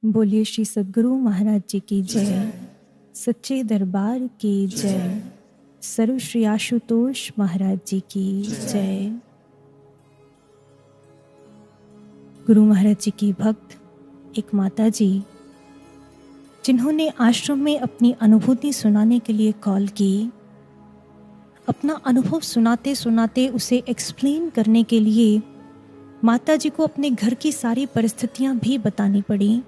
बोलिए श्री सद्गुरु महाराज जी की जय, सच्चे दरबार की जय, सर्व श्री आशुतोष महाराज जी की जय। गुरु महाराज जी की भक्त एक माता जी, जिन्होंने आश्रम में अपनी अनुभूति सुनाने के लिए कॉल की। अपना अनुभव सुनाते सुनाते उसे एक्सप्लेन करने के लिए माता जी को अपने घर की सारी परिस्थितियां भी बतानी पड़ी।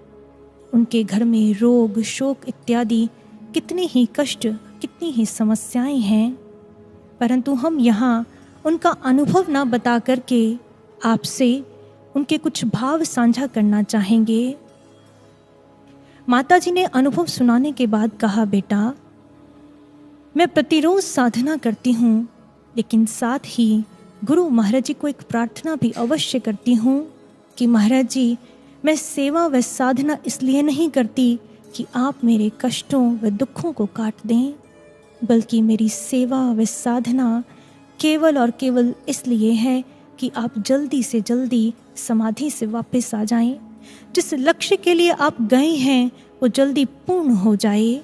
उनके घर में रोग, शोक इत्यादि कितने ही कष्ट, कितनी ही समस्याएं हैं, परंतु हम यहाँ उनका अनुभव ना बता करके आपसे उनके कुछ भाव साझा करना चाहेंगे। माता जी ने अनुभव सुनाने के बाद कहा, बेटा मैं प्रतिरोज साधना करती हूँ, लेकिन साथ ही गुरु महाराज जी को एक प्रार्थना भी अवश्य करती हूँ कि महाराज जी, मैं सेवा व साधना इसलिए नहीं करती कि आप मेरे कष्टों व दुखों को काट दें, बल्कि मेरी सेवा व साधना केवल और केवल इसलिए है कि आप जल्दी से जल्दी समाधि से वापस आ जाएं। जिस लक्ष्य के लिए आप गए हैं वो जल्दी पूर्ण हो जाए।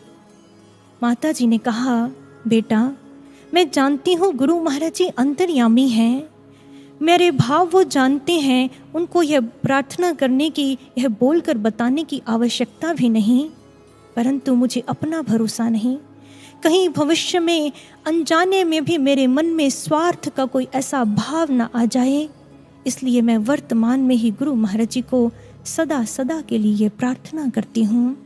माता जी ने कहा, बेटा मैं जानती हूँ गुरु महाराज जी अंतर्यामी हैं, मेरे भाव वो जानते हैं, उनको यह प्रार्थना करने की, यह बोलकर बताने की आवश्यकता भी नहीं, परंतु मुझे अपना भरोसा नहीं, कहीं भविष्य में अनजाने में भी मेरे मन में स्वार्थ का कोई ऐसा भाव न आ जाए, इसलिए मैं वर्तमान में ही गुरु महाराज जी को सदा सदा के लिए प्रार्थना करती हूँ।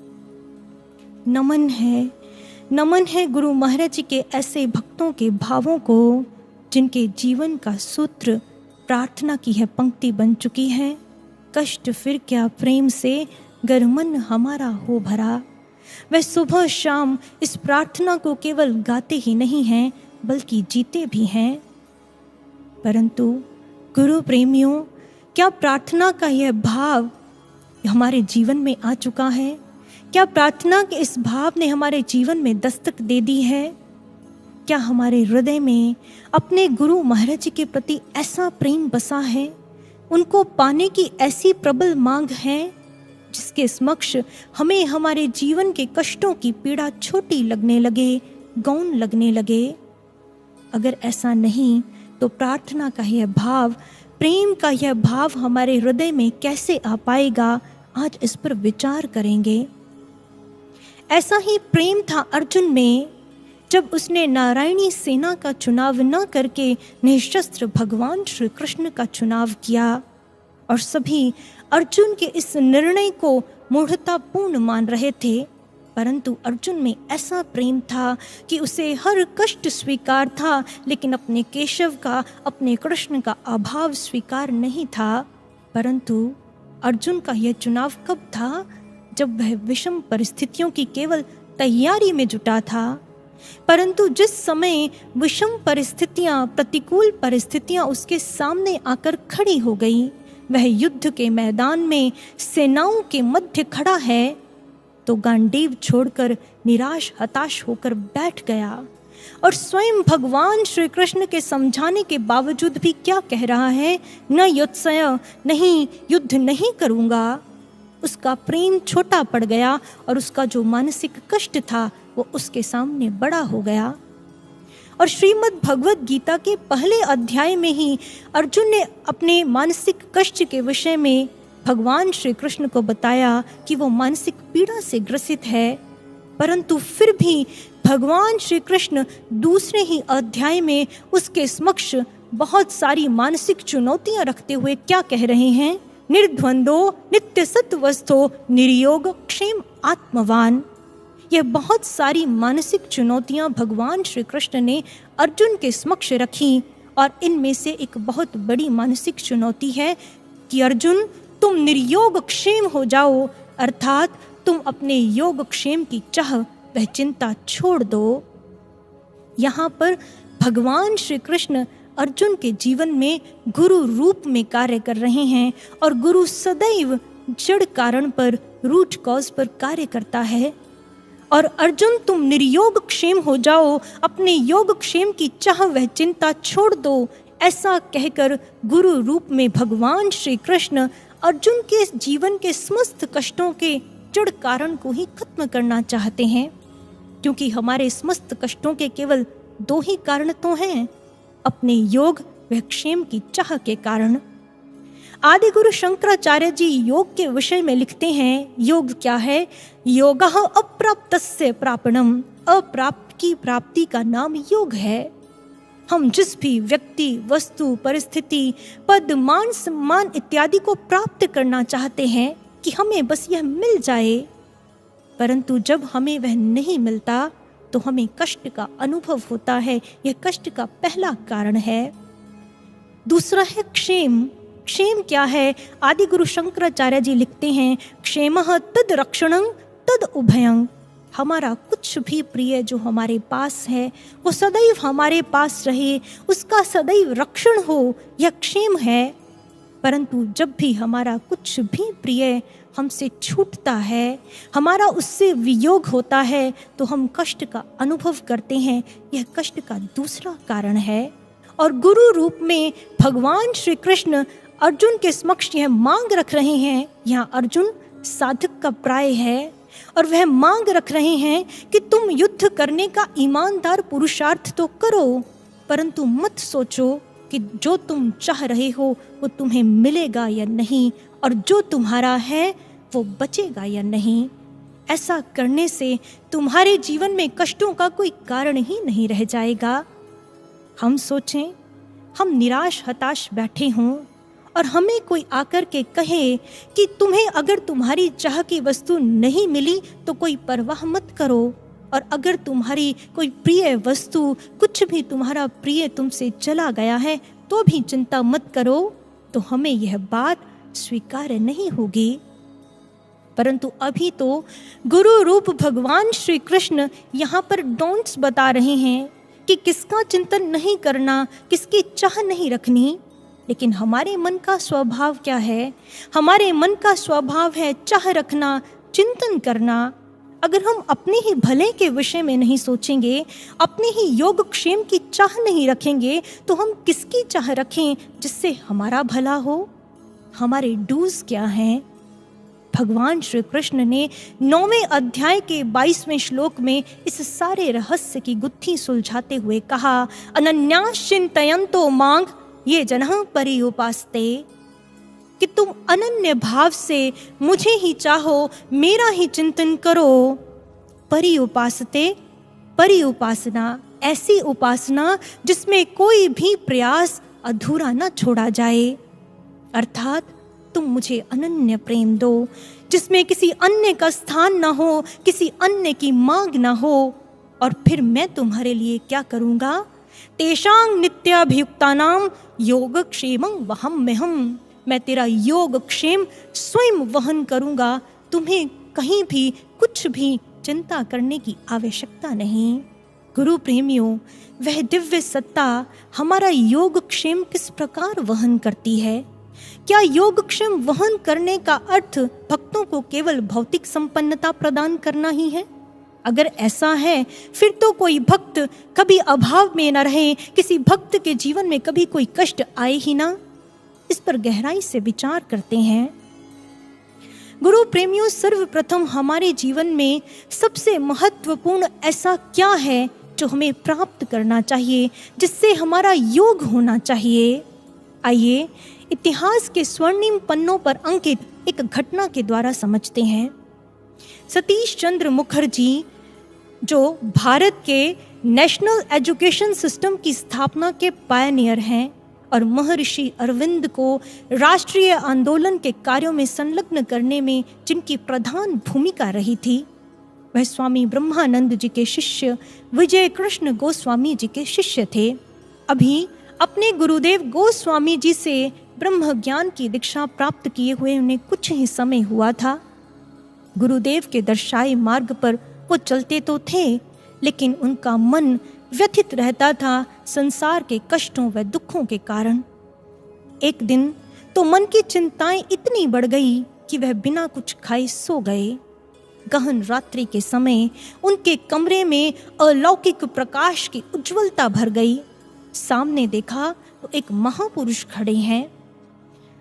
नमन है गुरु महाराज जी के ऐसे भक्तों के भावों को, जिनके जीवन का सूत्र प्रार्थना की है पंक्ति बन चुकी है। कष्ट फिर क्या प्रेम से, गर मन हमारा हो भरा। वह सुबह शाम इस प्रार्थना को केवल गाते ही नहीं हैं, बल्कि जीते भी हैं। परंतु गुरु प्रेमियों, क्या प्रार्थना का यह भाव हमारे जीवन में आ चुका है? क्या प्रार्थना के इस भाव ने हमारे जीवन में दस्तक दे दी है? क्या हमारे हृदय में अपने गुरु महाराज जी के प्रति ऐसा प्रेम बसा है, उनको पाने की ऐसी प्रबल मांग है, जिसके समक्ष हमें हमारे जीवन के कष्टों की पीड़ा छोटी लगने लगे, गौण लगने लगे? अगर ऐसा नहीं तो प्रार्थना का यह भाव, प्रेम का यह भाव हमारे हृदय में कैसे आ पाएगा? आज इस पर विचार करेंगे। ऐसा ही प्रेम था अर्जुन में, जब उसने नारायणी सेना का चुनाव न करके निशस्त्र भगवान श्री कृष्ण का चुनाव किया, और सभी अर्जुन के इस निर्णय को मूढ़तापूर्ण मान रहे थे, परंतु अर्जुन में ऐसा प्रेम था कि उसे हर कष्ट स्वीकार था, लेकिन अपने केशव का, अपने कृष्ण का अभाव स्वीकार नहीं था। परंतु अर्जुन का यह चुनाव कब था? जब वह विषम परिस्थितियों की केवल तैयारी में जुटा था। परंतु जिस समय विषम परिस्थितियां, प्रतिकूल परिस्थितियां उसके सामने आकर खड़ी हो गई, वह युद्ध के मैदान में सेनाओं के मध्य खड़ा है, तो गांडीव छोड़कर निराश हताश होकर बैठ गया, और स्वयं भगवान श्री कृष्ण के समझाने के बावजूद भी क्या कह रहा है? न युत्सय, नहीं, युद्ध नहीं करूंगा। उसका प्रेम छोटा पड़ गया और उसका जो मानसिक कष्ट था वो उसके सामने बड़ा हो गया। और श्रीमद् भगवद गीता के पहले अध्याय में ही अर्जुन ने अपने मानसिक कष्ट के विषय में भगवान श्री कृष्ण को बताया कि वो मानसिक पीड़ा से ग्रसित है। परंतु फिर भी भगवान श्री कृष्ण दूसरे ही अध्याय में उसके समक्ष बहुत सारी मानसिक चुनौतियां रखते हुए क्या कह रहे हैं? निर्द्वंदो नित्य सत्वस्थो निर्योग क्षेम आत्मवान। यह बहुत सारी मानसिक चुनौतियां भगवान श्री कृष्ण ने अर्जुन के समक्ष रखी, और इनमें से एक बहुत बड़ी मानसिक चुनौती है कि अर्जुन, तुम निर्योग क्षेम हो जाओ, अर्थात तुम अपने योग क्षेम की चाह वह चिंता छोड़ दो। यहाँ पर भगवान श्री कृष्ण अर्जुन के जीवन में गुरु रूप में कार्य कर रहे हैं, और गुरु सदैव जड़ कारण पर, रूट कॉज पर कार्य करता है। और अर्जुन, तुम निर्योग क्षेम हो जाओ, अपने योग क्षेम की चाह वह चिंता छोड़ दो, ऐसा कहकर गुरु रूप में भगवान श्री कृष्ण अर्जुन के जीवन के समस्त कष्टों के जड़ कारण को ही खत्म करना चाहते हैं, क्योंकि हमारे समस्त कष्टों के केवल 2 ही कारण तो हैं, अपने योग व क्षेम की चाह के कारण। आदि गुरु शंकराचार्य जी योग के विषय में लिखते हैं, योग क्या है? योगः अप्राप्तस्य प्रापणम, अप्राप्त की प्राप्ति का नाम योग है। हम जिस भी व्यक्ति, वस्तु, परिस्थिति, पद, मान, सम्मान इत्यादि को प्राप्त करना चाहते हैं कि हमें बस यह मिल जाए, परंतु जब हमें वह नहीं मिलता तो हमें कष्ट का अनुभव होता है। यह कष्ट का पहला कारण है। दूसरा है क्षेम। क्षेम क्या है? आदि गुरु शंकराचार्य जी लिखते हैं, क्षेमः तद रक्षणं तद उभयं। हमारा कुछ भी प्रिय जो हमारे पास है वो सदैव हमारे पास रहे, उसका सदैव रक्षण हो, यह क्षेम है। परंतु जब भी हमारा कुछ भी प्रिय हमसे छूटता है, हमारा उससे वियोग होता है, तो हम कष्ट का अनुभव करते हैं। यह कष्ट का दूसरा कारण है। और गुरु रूप में भगवान श्री कृष्ण अर्जुन के समक्ष यह मांग रख रहे हैं। यहाँ अर्जुन साधक का प्राय है और वह मांग रख रहे हैं कि तुम युद्ध करने का ईमानदार पुरुषार्थ तो करो, परंतु मत सोचो कि जो तुम चाह रहे हो वो तुम्हें मिलेगा या नहीं, और जो तुम्हारा है वो बचेगा या नहीं। ऐसा करने से तुम्हारे जीवन में कष्टों का कोई कारण ही नहीं रह जाएगा। हम सोचें, हम निराश हताश बैठे हों और हमें कोई आकर के कहे कि तुम्हें अगर तुम्हारी चाह की वस्तु नहीं मिली तो कोई परवाह मत करो, और अगर तुम्हारी कोई प्रिय वस्तु, कुछ भी तुम्हारा प्रिय तुमसे चला गया है तो भी चिंता मत करो, तो हमें यह बात स्वीकार्य नहीं होगी। परंतु अभी तो गुरु रूप भगवान श्री कृष्ण यहाँ पर डोंट्स बता रहे हैं कि किसका चिंतन नहीं करना, किसकी चाह नहीं रखनी। लेकिन हमारे मन का स्वभाव क्या है? हमारे मन का स्वभाव है चाह रखना, चिंतन करना। अगर हम अपने ही भले के विषय में नहीं सोचेंगे, अपने ही योग क्षेम की चाह नहीं रखेंगे, तो हम किसकी चाह रखें जिससे हमारा भला हो? हमारे डूज क्या हैं? भगवान श्री कृष्ण ने 9वें अध्याय के 22वें श्लोक में इस सारे रहस्य की गुत्थी सुलझाते हुए कहा, अनन्यास चिंतयन्तो मां ये जनः पर्युपासते, कि तुम अनन्य भाव से मुझे ही चाहो, मेरा ही चिंतन करो। पर्युपासते, परिउपासना, ऐसी उपासना जिसमें कोई भी प्रयास अधूरा न छोड़ा जाए। अर्थात तुम मुझे अनन्य प्रेम दो, जिसमें किसी अन्य का स्थान न हो, किसी अन्य की मांग न हो, और फिर मैं तुम्हारे लिए क्या करूँगा? तेषां नित्याभियुक्तानां योगक्षेमं वहम्यहम्, मैं तेरा योग क्षेम स्वयं वहन करूँगा। तुम्हें कहीं भी कुछ भी चिंता करने की आवश्यकता नहीं। गुरु प्रेमियों, वह दिव्य सत्ता हमारा योग क्षेम किस प्रकार वहन करती है? क्या योगक्षेम वहन करने का अर्थ भक्तों को केवल भौतिक संपन्नता प्रदान करना ही है? अगर ऐसा है फिर तो कोई भक्त कभी अभाव में न रहे, किसी भक्त के जीवन में कभी कोई कष्ट आए ही ना। इस पर गहराई से विचार करते हैं। गुरु प्रेमियों, सर्वप्रथम हमारे जीवन में सबसे महत्वपूर्ण ऐसा क्या है जो हमें प्राप्त करना चाहिए, जिससे हमारा योग होना चाहिए? आइए इतिहास के स्वर्णिम पन्नों पर अंकित एक घटना के द्वारा समझते हैं। सतीश चंद्र मुखर्जी, जो भारत के नेशनल एजुकेशन सिस्टम की स्थापना के पायनियर हैं और महर्षि अरविंद को राष्ट्रीय आंदोलन के कार्यों में संलग्न करने में जिनकी प्रधान भूमिका रही थी, वह स्वामी ब्रह्मानंद जी के शिष्य विजय कृष्ण गोस्वामी जी के शिष्य थे। अभी अपने गुरुदेव गोस्वामी जी से ब्रह्म ज्ञान की दीक्षा प्राप्त किए हुए उन्हें कुछ ही समय हुआ था। गुरुदेव के दर्शाए मार्ग पर वो चलते तो थे, लेकिन उनका मन व्यथित रहता था संसार के कष्टों व दुखों के कारण। एक दिन तो मन की चिंताएं इतनी बढ़ गई कि वह बिना कुछ खाए सो गए। गहन रात्रि के समय उनके कमरे में अलौकिक प्रकाश की उज्जवलता भर गई। सामने देखा तो एक महापुरुष खड़े हैं।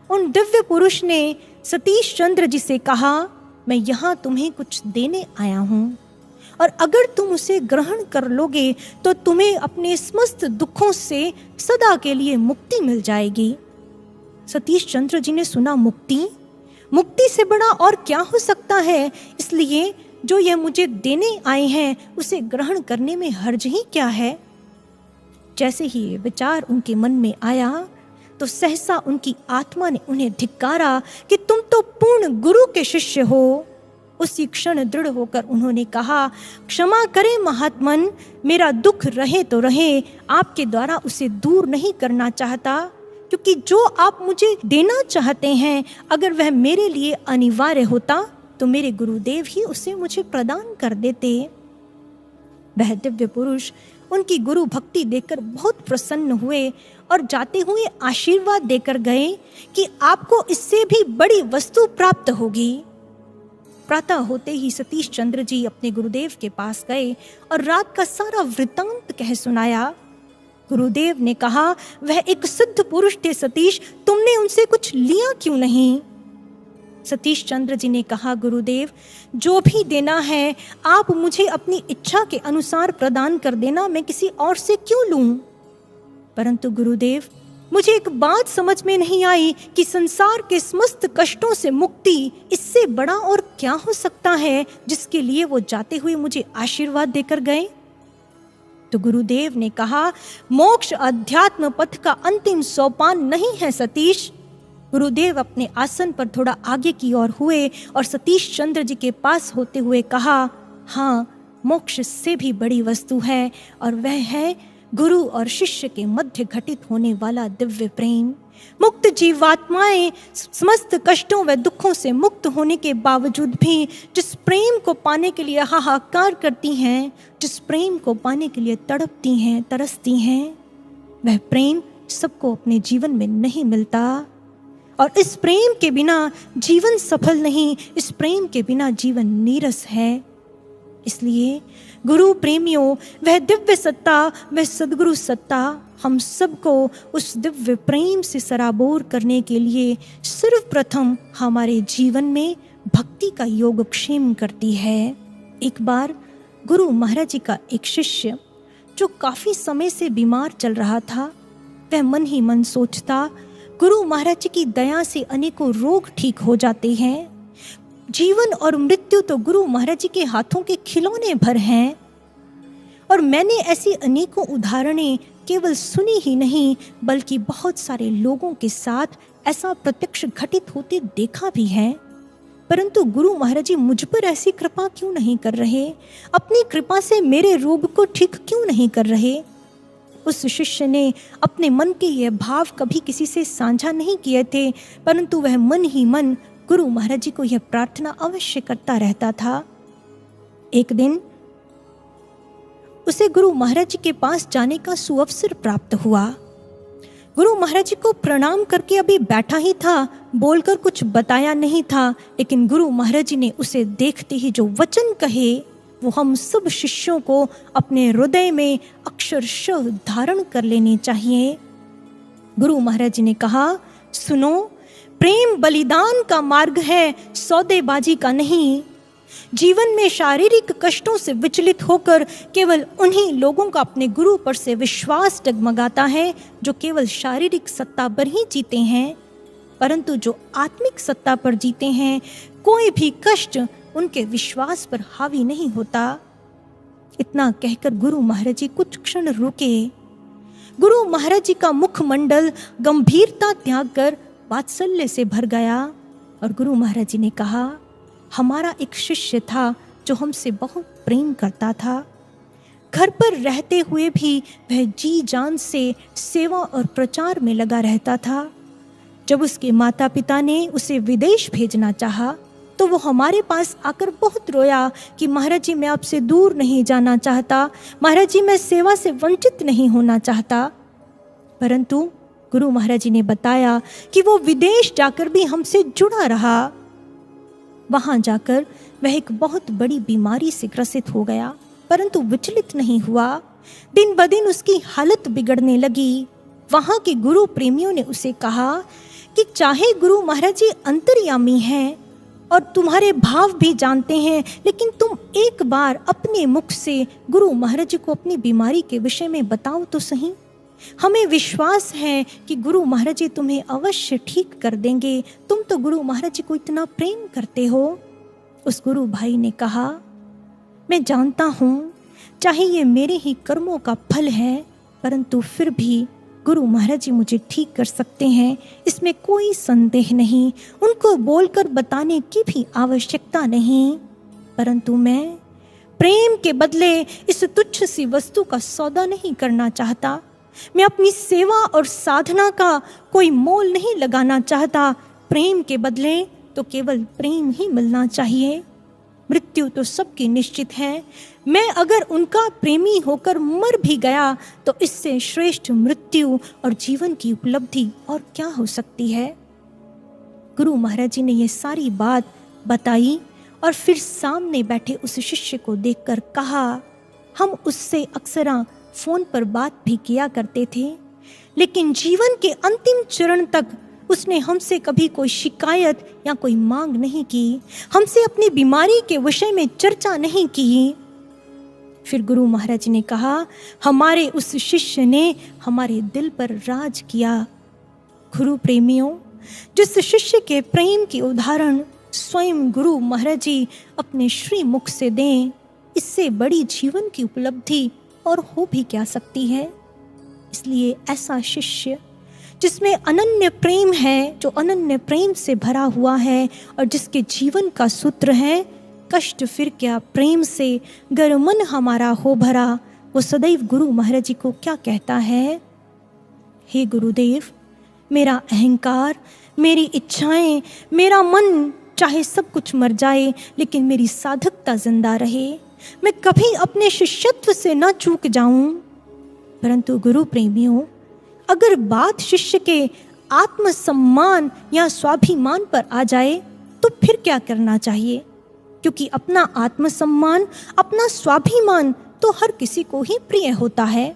उन दिव्य पुरुष ने सतीश चंद्र जी से कहा, मैं यहाँ तुम्हें कुछ देने आया हूँ, और अगर तुम उसे ग्रहण कर लोगे तो तुम्हें अपने समस्त दुखों से सदा के लिए मुक्ति मिल जाएगी। सतीश चंद्र जी ने सुना, मुक्ति से बड़ा और क्या हो सकता है, इसलिए जो यह मुझे देने आए हैं उसे ग्रहण करने में हर्ज ही क्या है। जैसे ही ये विचार उनके मन में आया तो सहसा उनकी आत्मा ने उन्हें धिक्कारा कि तुम तो पूर्ण गुरु के शिष्य हो। उसी क्षण दृढ़ होकर उन्होंने कहा, क्षमा करें महात्मन, मेरा दुख रहे तो रहे, आपके द्वारा उसे दूर नहीं करना चाहता, क्योंकि जो आप मुझे देना चाहते हैं अगर वह मेरे लिए अनिवार्य होता तो मेरे गुरुदेव ही उसे मुझे प्रदान कर देते। वह दिव्य पुरुष उनकी गुरु भक्ति देखकर बहुत प्रसन्न हुए और जाते हुए आशीर्वाद देकर गए कि आपको इससे भी बड़ी वस्तु प्राप्त होगी। प्रातः होते ही सतीश चंद्र जी अपने गुरुदेव के पास गए और रात का सारा वृत्तांत कह सुनाया। गुरुदेव ने कहा, वह एक सिद्ध पुरुष थे सतीश, तुमने उनसे कुछ लिया क्यों नहीं? सतीश चंद्र जी ने कहा, गुरुदेव, जो भी देना है आप मुझे अपनी इच्छा के अनुसार प्रदान कर देना, मैं किसी और से क्यों लूं? परंतु गुरुदेव, मुझे एक बात समझ में नहीं आई कि संसार के समस्त कष्टों से मुक्ति इससे बड़ा और क्या हो सकता है जिसके लिए वो जाते हुए मुझे आशीर्वाद देकर गए। तो गुरुदेव ने कहा, मोक्ष अध्यात्म पथ का अंतिम सोपान नहीं है सतीश। गुरुदेव अपने आसन पर थोड़ा आगे की ओर हुए और सतीश चंद्र जी के पास होते हुए कहा, हाँ, मोक्ष से भी बड़ी वस्तु है और वह है गुरु और शिष्य के मध्य घटित होने वाला दिव्य प्रेम। मुक्त जीवात्माएं समस्त कष्टों व दुखों से मुक्त होने के बावजूद भी जिस प्रेम को पाने के लिए हाहाकार करती हैं, जिस प्रेम को पाने के लिए तड़पती हैं, तरसती हैं, वह प्रेम सबको अपने जीवन में नहीं मिलता। और इस प्रेम के बिना जीवन सफल नहीं, इस प्रेम के बिना जीवन नीरस है। इसलिए गुरु प्रेमियों, वह दिव्य सत्ता, वह सद्गुरु सत्ता हम सबको उस दिव्य प्रेम से सराबोर करने के लिए सर्वप्रथम हमारे जीवन में भक्ति का योगक्षेम करती है। एक बार गुरु महाराज जी का एक शिष्य जो काफ़ी समय से बीमार चल रहा था, वह मन ही मन सोचता, गुरु महाराज जी की दया से अनेकों रोग ठीक हो जाते हैं। जीवन और मृत्यु तो गुरु महाराज जी के हाथों के खिलौने भर हैं। और मैंने ऐसी अनेकों उदाहरणें केवल सुनी ही नहीं बल्कि बहुत सारे लोगों के साथ ऐसा प्रत्यक्ष घटित होते देखा भी है। परंतु गुरु महाराज जी मुझ पर ऐसी कृपा क्यों नहीं कर रहे? अपनी कृपा से मेरे रोग को ठीक क्यों नहीं कर रहे? उस शिष्य ने अपने मन के यह भाव कभी किसी से साझा नहीं किए थे, परंतु वह मन ही मन गुरु महाराज जी को यह प्रार्थना अवश्य करता रहता था। एक दिन उसे गुरु महाराज जी के पास जाने का सुअवसर प्राप्त हुआ। गुरु महाराज जी को प्रणाम करके अभी बैठा ही था, बोलकर कुछ बताया नहीं था, लेकिन गुरु महाराज जी ने उसे देखते ही जो वचन कहे वो हम सब शिष्यों को अपने हृदय में अक्षरशः धारण कर लेने चाहिए। गुरु महाराज जी ने कहा, सुनो, प्रेम बलिदान का मार्ग है, सौदेबाजी का नहीं। जीवन में शारीरिक कष्टों से विचलित होकर केवल उन्हीं लोगों का अपने गुरु पर से विश्वास डगमगाता है जो केवल शारीरिक सत्ता पर ही जीते हैं, परंतु जो आत्मिक सत्ता पर जीते हैं कोई भी कष्ट उनके विश्वास पर हावी नहीं होता। इतना कहकर गुरु महाराज जी कुछ क्षण रुके। गुरु महाराज जी का मुखमंडल गंभीरता त्याग कर वात्सल्य से भर गया और गुरु महाराज जी ने कहा, हमारा एक शिष्य था जो हमसे बहुत प्रेम करता था। घर पर रहते हुए भी वह जी जान से सेवा और प्रचार में लगा रहता था। जब उसके माता पिता ने उसे विदेश भेजना चाहा तो वो हमारे पास आकर बहुत रोया कि महाराज जी, मैं आपसे दूर नहीं जाना चाहता, महाराज जी, मैं सेवा से वंचित नहीं होना चाहता। परंतु गुरु महाराज जी ने बताया कि वो विदेश जाकर भी हमसे जुड़ा रहा। वहां जाकर वह एक बहुत बड़ी बीमारी से ग्रसित हो गया, परंतु विचलित नहीं हुआ। दिन ब दिन उसकी हालत बिगड़ने लगी। वहां के गुरु प्रेमियों ने उसे कहा कि चाहे गुरु महाराज जी अंतर्यामी हैं, और तुम्हारे भाव भी जानते हैं, लेकिन तुम एक बार अपने मुख से गुरु महाराज जी को अपनी बीमारी के विषय में बताओ तो सही। हमें विश्वास है कि गुरु महाराज जी तुम्हें अवश्य ठीक कर देंगे। तुम तो गुरु महाराज जी को इतना प्रेम करते हो। उस गुरु भाई ने कहा, मैं जानता हूँ चाहे ये मेरे ही कर्मों का फल है, परंतु फिर भी गुरु महाराज जी मुझे ठीक कर सकते हैं, इसमें कोई संदेह नहीं। उनको बोलकर बताने की भी आवश्यकता नहीं। परंतु मैं प्रेम के बदले इस तुच्छ सी वस्तु का सौदा नहीं करना चाहता। मैं अपनी सेवा और साधना का कोई मोल नहीं लगाना चाहता। प्रेम के बदले तो केवल प्रेम ही मिलना चाहिए। मृत्यु तो सबकी निश्चित है। मैं अगर उनका प्रेमी होकर मर भी गया तो इससे श्रेष्ठ मृत्यु और जीवन की उपलब्धि और क्या हो सकती है। गुरु महाराज जी ने यह सारी बात बताई और फिर सामने बैठे उस शिष्य को देखकर कहा, हम उससे अक्सर फोन पर बात भी किया करते थे, लेकिन जीवन के अंतिम चरण तक उसने हमसे कभी कोई शिकायत या कोई मांग नहीं की, हमसे अपनी बीमारी के विषय में चर्चा नहीं की। फिर गुरु महाराज जी ने कहा, हमारे उस शिष्य ने हमारे दिल पर राज किया। गुरु प्रेमियों, जिस शिष्य के प्रेम की उदाहरण स्वयं गुरु महाराज जी अपने श्री मुख से दें, इससे बड़ी जीवन की उपलब्धि और हो भी क्या सकती है। इसलिए ऐसा शिष्य जिसमें अनन्य प्रेम है, जो अनन्य प्रेम से भरा हुआ है और जिसके जीवन का सूत्र है, कष्ट फिर क्या प्रेम से गर मन हमारा हो भरा, वो सदैव गुरु महाराज जी को क्या कहता है, हे गुरुदेव, मेरा अहंकार, मेरी इच्छाएं, मेरा मन चाहे सब कुछ मर जाए, लेकिन मेरी साधकता जिंदा रहे। मैं कभी अपने शिष्यत्व से न चूक जाऊं। परंतु गुरु प्रेमियों, अगर बात शिष्य के आत्मसम्मान या स्वाभिमान पर आ जाए तो फिर क्या करना चाहिए, क्योंकि अपना आत्मसम्मान, अपना स्वाभिमान तो हर किसी को ही प्रिय होता है।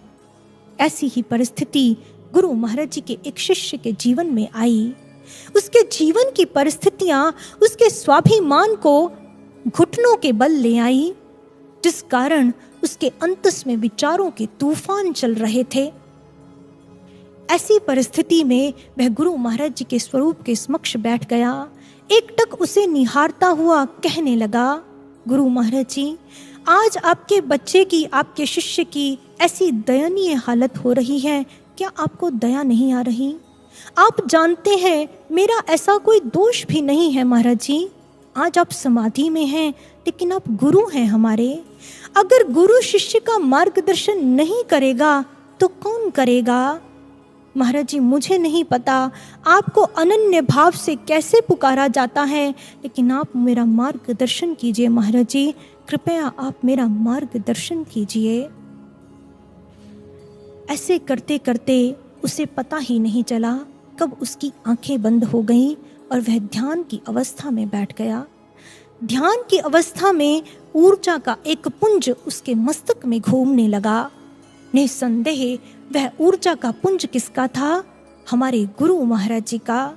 ऐसी ही परिस्थिति गुरु महाराज जी के एक शिष्य के जीवन में आई। उसके जीवन की परिस्थितियां उसके स्वाभिमान को घुटनों के बल ले आई, जिस कारण उसके अंतस में विचारों के तूफान चल रहे थे। ऐसी परिस्थिति में वह गुरु महाराज जी के स्वरूप के समक्ष बैठ गया। एकटक उसे निहारता हुआ कहने लगा, गुरु महाराज जी, आज आपके बच्चे की, आपके शिष्य की ऐसी दयनीय हालत हो रही है, क्या आपको दया नहीं आ रही? आप जानते हैं मेरा ऐसा कोई दोष भी नहीं है महाराज जी। आज आप समाधि में हैं, लेकिन आप गुरु हैं हमारे। अगर गुरु शिष्य का मार्गदर्शन नहीं करेगा तो कौन करेगा? महाराज जी, मुझे नहीं पता आपको अनन्य भाव से कैसे पुकारा जाता है, लेकिन आप मेरा मार्गदर्शन कीजिए महाराज जी, कृपया आप मेरा मार्गदर्शन कीजिए। ऐसे करते करते उसे पता ही नहीं चला कब उसकी आंखें बंद हो गईं और वह ध्यान की अवस्था में बैठ गया। ध्यान की अवस्था में ऊर्जा का एक पुंज उसके मस्तक में घूमने लगा। निसंदेह वह ऊर्जा का पुंज किसका था? हमारे गुरु महाराज जी का।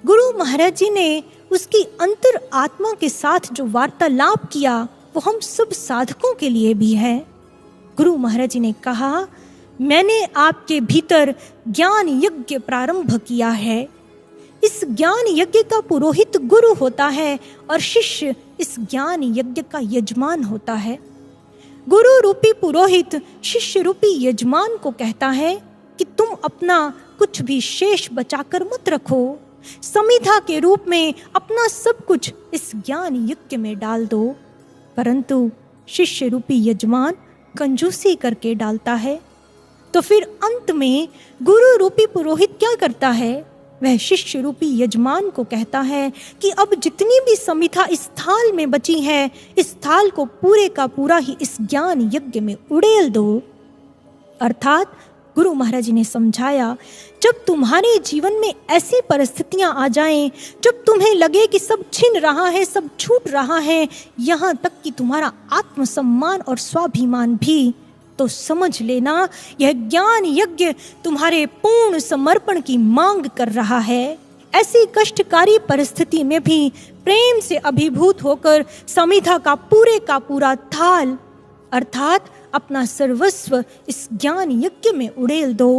गुरु महाराज जी ने उसकी अंतर आत्मा के साथ जो वार्तालाप किया वो हम सब साधकों के लिए भी है। गुरु महाराज जी ने कहा, मैंने आपके भीतर ज्ञान यज्ञ प्रारंभ किया है। इस ज्ञान यज्ञ का पुरोहित गुरु होता है और शिष्य इस ज्ञान यज्ञ का यजमान होता है। गुरु रूपी पुरोहित शिष्य रूपी यजमान को कहता है कि तुम अपना कुछ भी शेष बचाकर मत रखो, समिधा के रूप में अपना सब कुछ इस ज्ञान यज्ञ में डाल दो। परंतु शिष्य रूपी यजमान कंजूसी करके डालता है। तो फिर अंत में गुरु रूपी पुरोहित क्या करता है? वह शिष्य रूपी यजमान को कहता है कि अब जितनी भी समिधा इस थाल में बची है, इस थाल को पूरे का पूरा ही इस ज्ञान यज्ञ में उड़ेल दो। अर्थात गुरु महाराज जी ने समझाया, जब तुम्हारे जीवन में ऐसी परिस्थितियां आ जाएं, जब तुम्हें लगे कि सब छिन रहा है, सब छूट रहा है, यहाँ तक कि तुम्हारा आत्मसम्मान और स्वाभिमान भी, तो समझ लेना यह ज्ञान यज्ञ तुम्हारे पूर्ण समर्पण की मांग कर रहा है। ऐसी कष्टकारी परिस्थिति में भी प्रेम से अभिभूत होकर समिधा का पूरा थाल अर्थात अपना सर्वस्व इस ज्ञान यज्ञ में उड़ेल दो।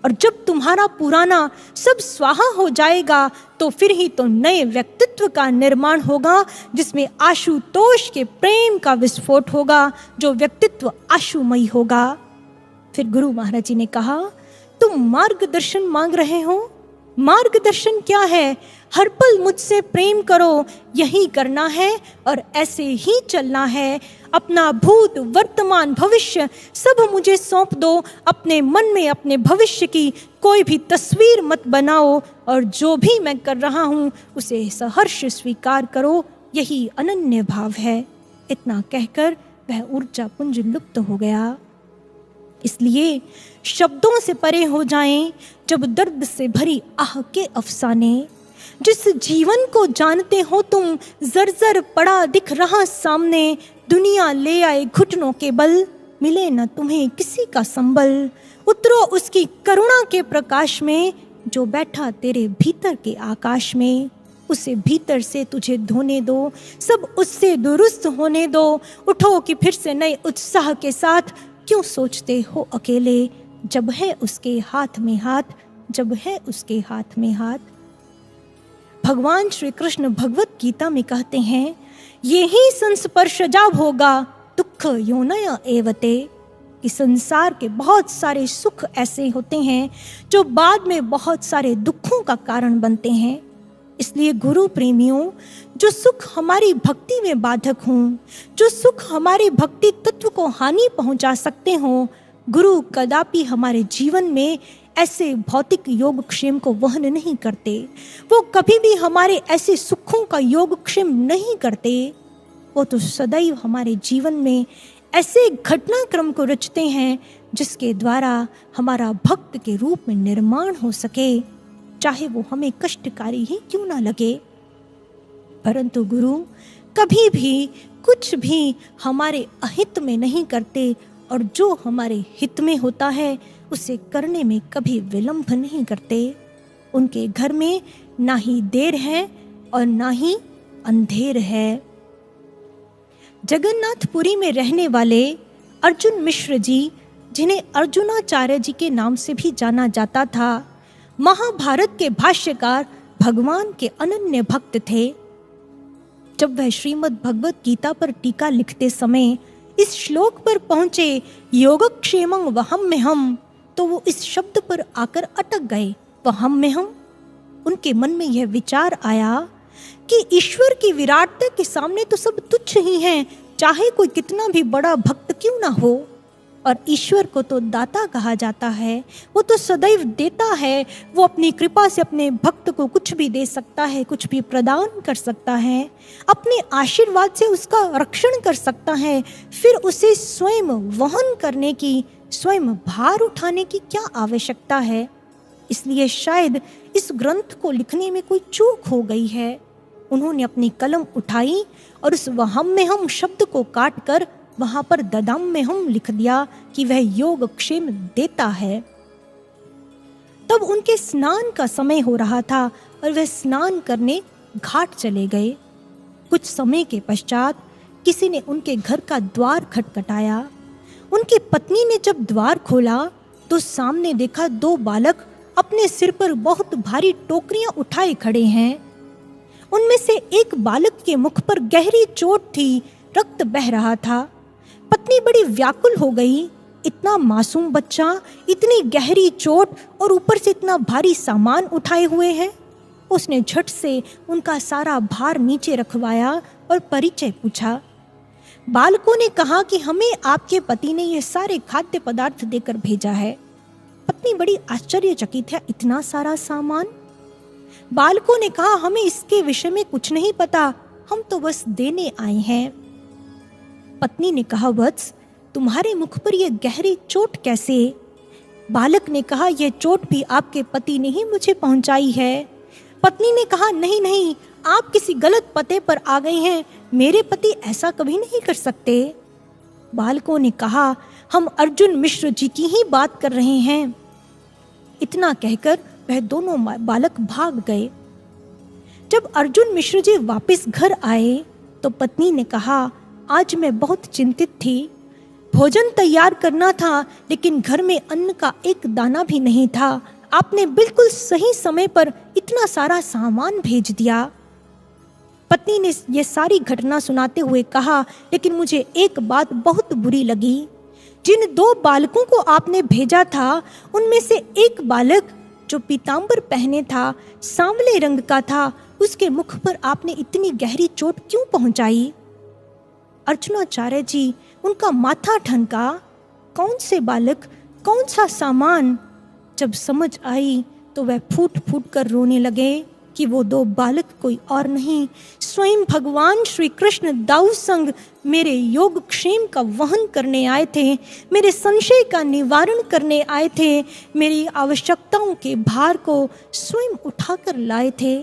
और जब तुम्हारा पुराना सब स्वाहा हो जाएगा तो फिर ही तो नए व्यक्तित्व का निर्माण होगा, जिसमें आशुतोष के प्रेम का विस्फोट होगा, जो व्यक्तित्व आशुमयी होगा। फिर गुरु महाराज जी ने कहा, तुम मार्गदर्शन मांग रहे हो। मार्गदर्शन क्या है? हर पल मुझसे प्रेम करो, यही करना है और ऐसे ही चलना है। अपना भूत वर्तमान भविष्य सब मुझे सौंप दो। अपने मन में अपने भविष्य की कोई भी तस्वीर मत बनाओ और जो भी मैं कर रहा हूँ उसे सहर्ष स्वीकार करो, यही अनन्य भाव है। इतना कहकर वह ऊर्जा पुंज लुप्त हो गया। इसलिए शब्दों से परे हो जाएं जब दर्द से भरी आह के अफसाने। जिस जीवन को जानते हो तुम जर्जर पड़ा दिख रहा सामने, दुनिया ले आए घुटनों के बल, मिले न तुम्हें किसी का संबल। उतरो उसकी करुणा के प्रकाश में, जो बैठा तेरे भीतर के आकाश में। उसे भीतर से तुझे धोने दो, सब उससे दुरुस्त होने दो। उठो कि फिर से नए उत्साह के साथ, क्यों सोचते हो अकेले, जब है उसके हाथ में हाथ, जब है उसके हाथ में हाथ। भगवान श्री कृष्ण भगवत गीता में कहते हैं, यही संस्पर्श जब होगा दुख योनय एवते, कि संसार के बहुत सारे सुख ऐसे होते हैं जो बाद में बहुत सारे दुखों का कारण बनते हैं। इसलिए गुरु प्रेमियों, जो सुख हमारी भक्ति में बाधक हों, जो सुख हमारे भक्ति तत्व को हानि पहुंचा सकते हों, गुरु कदापि हमारे जीवन में ऐसे भौतिक योगक्षेम को वहन नहीं करते। वो कभी भी हमारे ऐसे सुखों का योगक्षेम नहीं करते। वो तो सदैव हमारे जीवन में ऐसे घटनाक्रम को रचते हैं जिसके द्वारा हमारा भक्त के रूप में निर्माण हो सके, चाहे वो हमें कष्टकारी ही क्यों ना लगे। परंतु गुरु कभी भी कुछ भी हमारे अहित में नहीं करते, और जो हमारे हित में होता है उसे करने में कभी विलंब नहीं करते। उनके घर में ना ही देर है और ना ही अंधेर है। जगन्नाथपुरी में रहने वाले अर्जुन मिश्र जी, जिन्हें अर्जुनाचार्य जी के नाम से भी जाना जाता था, महाभारत के भाष्यकार भगवान के अनन्य भक्त थे। जब वह श्रीमद् भगवत गीता पर टीका लिखते समय इस श्लोक पर पहुंचे, योगक्षेमं वहम्यहम्, तो वो इस शब्द पर आकर अटक गए, वहम्यहम्। उनके मन में यह विचार आया कि ईश्वर की विराटता के सामने तो सब तुच्छ ही हैं, चाहे कोई कितना भी बड़ा भक्त क्यों ना हो। और ईश्वर को तो दाता कहा जाता है, वो तो सदैव देता है। वो अपनी कृपा से अपने भक्त को कुछ भी दे सकता है, कुछ भी प्रदान कर सकता है, अपने आशीर्वाद से उसका रक्षण कर सकता है। फिर उसे स्वयं वहन करने की, स्वयं भार उठाने की क्या आवश्यकता है। इसलिए शायद इस ग्रंथ को लिखने में कोई चूक हो गई है। उन्होंने अपनी कलम उठाई और उस वहम्यहम् शब्द को काट कर वहां पर ददाम्यहम् लिख दिया कि वह योगक्षेम देता है। तब उनके स्नान का समय हो रहा था और वह स्नान करने घाट चले गए। कुछ समय के पश्चात किसी ने उनके घर का द्वार खटखटाया। उनकी पत्नी ने जब द्वार खोला तो सामने देखा दो बालक अपने सिर पर बहुत भारी टोकरियां उठाए खड़े हैं। उनमें से एक बालक के मुख पर गहरी चोट थी, रक्त बह रहा था। पत्नी बड़ी व्याकुल हो गई। इतना मासूम बच्चा, इतनी गहरी चोट और ऊपर से इतना भारी सामान उठाए हुए हैं। उसने झट से उनका सारा भार नीचे रखवाया और परिचय पूछा। बालकों ने कहा कि हमें आपके पति ने ये सारे खाद्य पदार्थ देकर भेजा है। पत्नी बड़ी आश्चर्यचकित है, इतना सारा सामान। बालकों ने कहा, हमें इसके विषय में कुछ नहीं पता, हम तो बस देने आए हैं। पत्नी ने कहा, वत्स, तुम्हारे मुख पर यह गहरी चोट कैसे? बालक ने कहा, यह चोट भी आपके पति ने ही मुझे पहुंचाई है। पत्नी ने कहा, नहीं नहीं, आप किसी गलत पते पर आ गए हैं, मेरे पति ऐसा कभी नहीं कर सकते। बालकों ने कहा, हम अर्जुन मिश्र जी की ही बात कर रहे हैं। इतना कहकर वह दोनों बालक भाग गए। जब अर्जुन मिश्र जी वापस घर आए तो पत्नी ने कहा, आज मैं बहुत चिंतित थी। भोजन तैयार करना था लेकिन घर में अन्न का एक दाना भी नहीं था। आपने बिल्कुल सही समय पर इतना सारा सामान भेज दिया। पत्नी ने यह सारी घटना सुनाते हुए कहा, लेकिन मुझे एक बात बहुत बुरी लगी। जिन 2 बालकों को आपने भेजा था उनमें से एक बालक जो पीतांबर पहने था, सांवले रंग का था, उसके मुख पर आपने इतनी गहरी चोट क्यों पहुंचाई? अर्जुनाचार्य जी उनका माथा ठनका। कौन से बालक, कौन सा सामान? जब समझ आई तो वह फूट फूट कर रोने लगे कि वो 2 बालक कोई और नहीं, स्वयं भगवान श्री कृष्ण दाऊ संग मेरे योगक्षेम का वहन करने आए थे, मेरे संशय का निवारण करने आए थे, मेरी आवश्यकताओं के भार को स्वयं उठाकर लाए थे।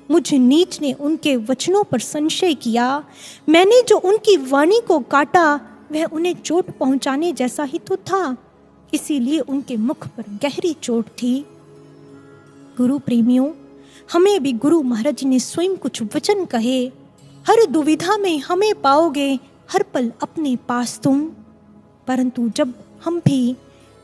मुझ नीच ने उनके वचनों पर संशय किया। मैंने जो उनकी वाणी को काटा वह उन्हें चोट पहुंचाने जैसा ही तो था, इसीलिए उनके मुख पर गहरी चोट थी। गुरु प्रेमियों, हमें भी गुरु महाराज जी ने स्वयं कुछ वचन कहे, हर दुविधा में हमें पाओगे, हर पल अपने पास तुम। परंतु जब हम भी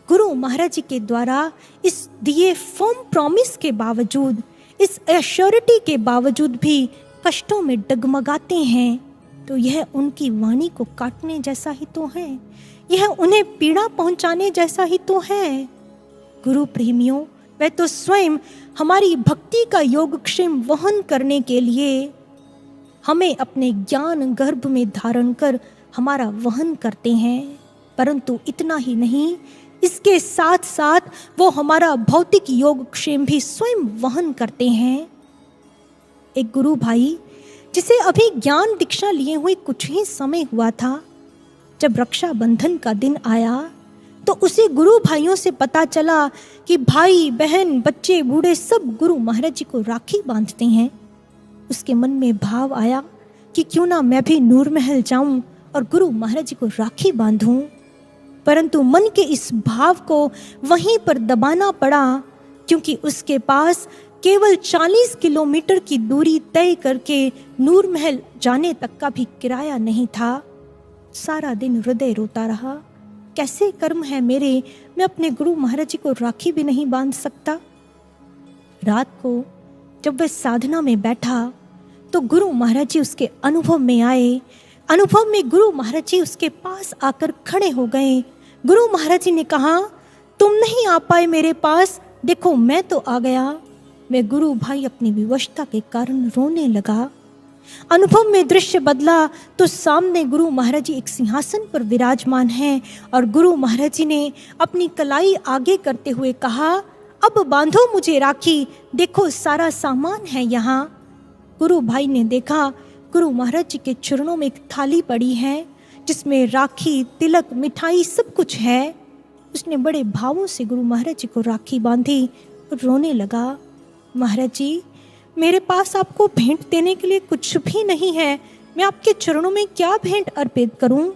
गुरु महाराज जी के द्वारा इस दिए फर्म प्रॉमिस के बावजूद, इस एश्योरिटी के बावजूद भी कष्टों में डगमगाते हैं, तो यह उनकी वाणी को काटने जैसा ही तो है, यह उन्हें पीड़ा पहुंचाने जैसा ही तो है। गुरु प्रेमियों, वह तो स्वयं हमारी भक्ति का योगक्षेम वहन करने के लिए हमें अपने ज्ञान गर्भ में धारण कर हमारा वहन करते हैं। परंतु इतना ही नहीं, इसके साथ साथ वो हमारा भौतिक योगक्षेम भी स्वयं वहन करते हैं। एक गुरु भाई जिसे अभी ज्ञान दीक्षा लिए हुए कुछ ही समय हुआ था, जब रक्षाबंधन का दिन आया तो उसे गुरु भाइयों से पता चला कि भाई बहन बच्चे बूढ़े सब गुरु महाराज जी को राखी बांधते हैं। उसके मन में भाव आया कि क्यों ना मैं भी नूर महल जाऊं और गुरु महाराज जी को राखी बांधूं। परंतु मन के इस भाव को वहीं पर दबाना पड़ा, क्योंकि उसके पास केवल 40 किलोमीटर की दूरी तय करके नूर महल जाने तक का भी किराया नहीं था। सारा दिन हृदय रोता रहा, कैसे कर्म है मेरे, मैं अपने गुरु महाराज जी को राखी भी नहीं बांध सकता। रात को जब वह साधना में बैठा तो गुरु महाराज जी उसके अनुभव में आए। अनुभव में गुरु महाराज जी उसके पास आकर खड़े हो गए। गुरु महाराज जी ने कहा, तुम नहीं आ पाए मेरे पास, देखो मैं तो आ गया। वह गुरु भाई अपनी विवशता के कारण रोने लगा। अनुभव में दृश्य बदला तो सामने गुरु महाराज जी एक सिंहासन पर विराजमान हैं और गुरु महाराज जी ने अपनी कलाई आगे करते हुए कहा, अब बांधो मुझे राखी, देखो सारा सामान है यहाँ। गुरु भाई ने देखा गुरु महाराज जी के चरणों में एक थाली पड़ी है जिसमें राखी, तिलक, मिठाई सब कुछ है। उसने बड़े भावों से गुरु महाराज जी को राखी बांधी और रोने लगा, महाराज जी मेरे पास आपको भेंट देने के लिए कुछ भी नहीं है, मैं आपके चरणों में क्या भेंट अर्पित करूं?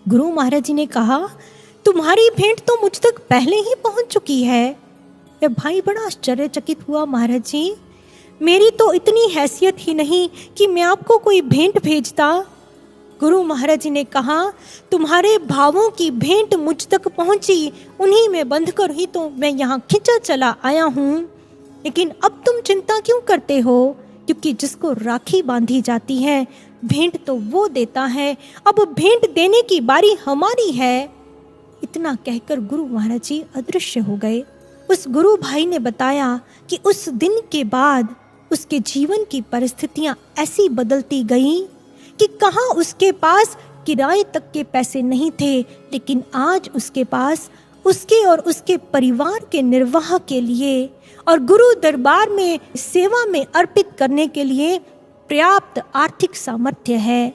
गुरु महाराज जी ने कहा, तुम्हारी भेंट तो मुझ तक पहले ही पहुंच चुकी है। वह भाई बड़ा आश्चर्यचकित हुआ, महाराज जी मेरी तो इतनी हैसियत ही नहीं कि मैं आपको कोई भेंट भेजता। गुरु महाराज जी ने कहा, तुम्हारे भावों की भेंट मुझ तक पहुंची, उन्हीं में बंधकर ही तो मैं यहाँ खिंचा चला आया हूँ। लेकिन अब तुम चिंता क्यों करते हो, क्योंकि जिसको राखी बांधी जाती है भेंट तो वो देता है, अब भेंट देने की बारी हमारी है। इतना कहकर गुरु महाराज जी अदृश्य हो गए। उस गुरु भाई ने बताया कि उस दिन के बाद उसके जीवन की परिस्थितियां ऐसी बदलती गईं कि कहाँ उसके पास किराए तक के पैसे नहीं थे, लेकिन आज उसके पास उसके और उसके परिवार के निर्वाह के लिए और गुरु दरबार में सेवा में अर्पित करने के लिए पर्याप्त आर्थिक सामर्थ्य है।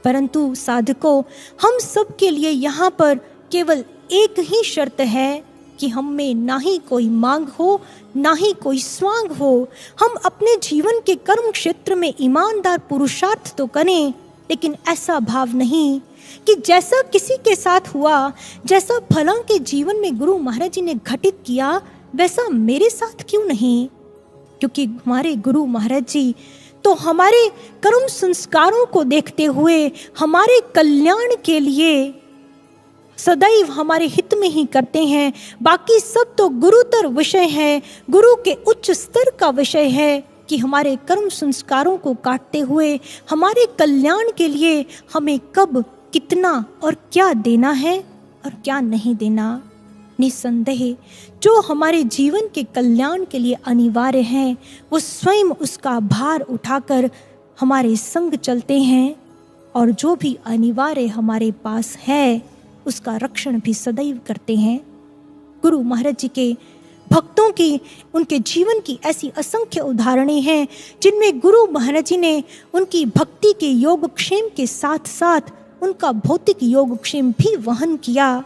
परंतु साधकों, हम सब के लिए यहाँ पर केवल एक ही शर्त है कि हम में ना ही कोई मांग हो ना ही कोई स्वांग हो। हम अपने जीवन के कर्म क्षेत्र में ईमानदार पुरुषार्थ तो करें, लेकिन ऐसा भाव नहीं कि जैसा किसी के साथ हुआ, जैसा फलां के जीवन में गुरु महाराज जी ने घटित किया, वैसा मेरे साथ क्यों नहीं। क्योंकि हमारे गुरु महाराज जी तो हमारे कर्म संस्कारों को देखते हुए हमारे कल्याण के लिए सदैव हमारे हित में ही करते हैं। बाकी सब तो गुरुतर विषय है, गुरु के उच्च स्तर का विषय है कि हमारे कर्म संस्कारों को काटते हुए हमारे कल्याण के लिए हमें कब कितना और क्या देना है और क्या नहीं देना। निस्संदेह जो हमारे जीवन के कल्याण के लिए अनिवार्य है वो स्वयं उसका भार उठाकर हमारे संग चलते हैं, और जो भी अनिवार्य हमारे पास है उसका रक्षण भी सदैव करते हैं। गुरु महाराज जी के भक्तों की, उनके जीवन की ऐसी असंख्य उदाहरणें हैं जिनमें गुरु महाराज जी ने उनकी भक्ति के योगक्षेम के साथ साथ उनका भौतिक योगक्षेम भी वहन किया।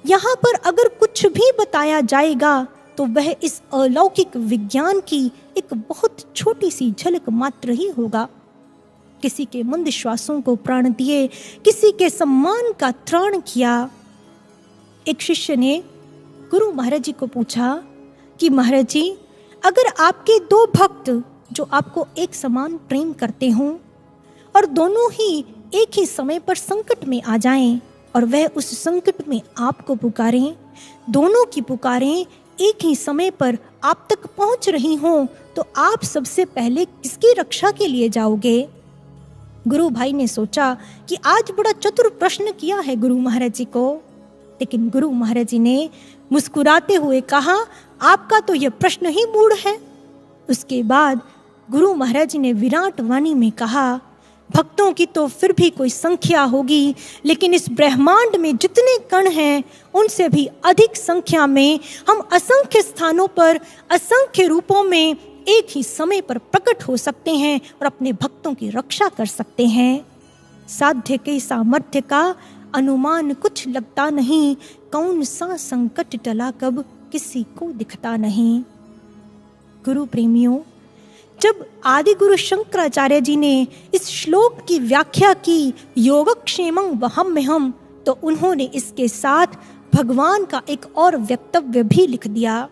यहाँ पर अगर कुछ भी बताया जाएगा तो वह इस अलौकिक विज्ञान की एक बहुत छोटी सी झलक मात्र ही होगा। किसी के मंद श्वासों को प्राण दिए, किसी के सम्मान का त्राण किया। एक शिष्य ने गुरु महाराज जी को पूछा कि महाराज जी, अगर आपके दो भक्त जो आपको एक समान प्रेम करते हों और दोनों ही एक ही समय पर संकट में आ जाएं और वह उस संकट में आपको पुकारें, दोनों की पुकारें एक ही समय पर आप तक पहुंच रही हों, तो आप सबसे पहले किसकी रक्षा के लिए जाओगे? गुरु भाई ने सोचा कि आज बड़ा चतुर प्रश्न किया है गुरु महाराज जी को, लेकिन गुरु महाराज जी ने मुस्कुराते हुए कहा, आपका तो यह प्रश्न ही मूढ़ है। उसके बाद गुरु महाराज जी ने विराट वाणी में कहा, भक्तों की तो फिर भी कोई संख्या होगी, लेकिन इस ब्रह्मांड में जितने कण हैं उनसे भी अधिक संख्या में हम असंख्य स्थानों पर असंख्य रूपों में एक ही समय पर प्रकट हो सकते हैं और अपने भक्तों की रक्षा कर सकते हैं। साध्य के सामर्थ्य का अनुमान कुछ लगता नहीं, कौन सा संकट टला कब किसी को दिखता नहीं। गुरु प्रेमियों, जब आदि गुरु शंकराचार्य जी ने इस श्लोक की व्याख्या की योगक्षेमं वहम्यहम्, तो उन्होंने इसके साथ भगवान का एक और वक्तव्य भी लिख दिया।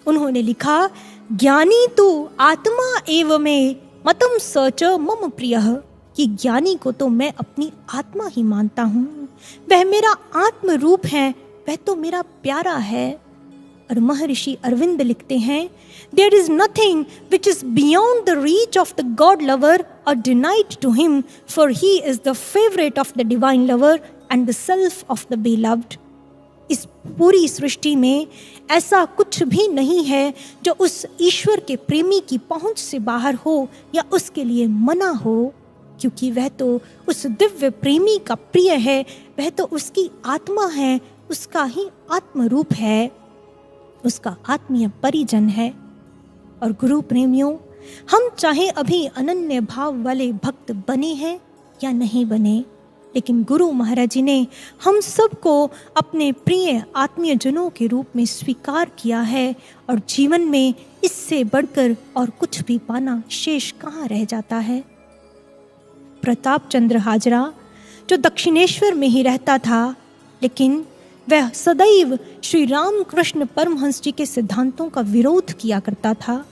उन्होंने लिखा, ज्ञानी तु आत्मा एव में मतम सच मम प्रियः, कि ज्ञानी को तो मैं अपनी आत्मा ही मानता हूँ, वह मेरा आत्म रूप है, वह तो मेरा प्यारा है। और महर्षि अरविंद लिखते हैं, There is nothing which is beyond the reach of the God lover or denied to him, for he is the favorite of the divine lover and the self of the beloved. इस पूरी सृष्टि में ऐसा कुछ भी नहीं है जो उस ईश्वर के प्रेमी की पहुंच से बाहर हो या उसके लिए मना हो, क्योंकि वह तो उस दिव्य प्रेमी का प्रिय है, वह तो उसकी आत्मा है, उसका ही आत्म रूप है, उसका आत्मीय परिजन है। और गुरु प्रेमियों, हम चाहे अभी अनन्य भाव वाले भक्त बने हैं या नहीं बने, लेकिन गुरु महाराज जी ने हम सबको अपने प्रिय आत्मीय जनों के रूप में स्वीकार किया है, और जीवन में इससे बढ़कर और कुछ भी पाना शेष कहाँ रह जाता है। प्रताप चंद्र हाजरा जो दक्षिणेश्वर में ही रहता था, लेकिन वह सदैव श्री रामकृष्ण परमहंस जी के सिद्धांतों का विरोध किया करता था।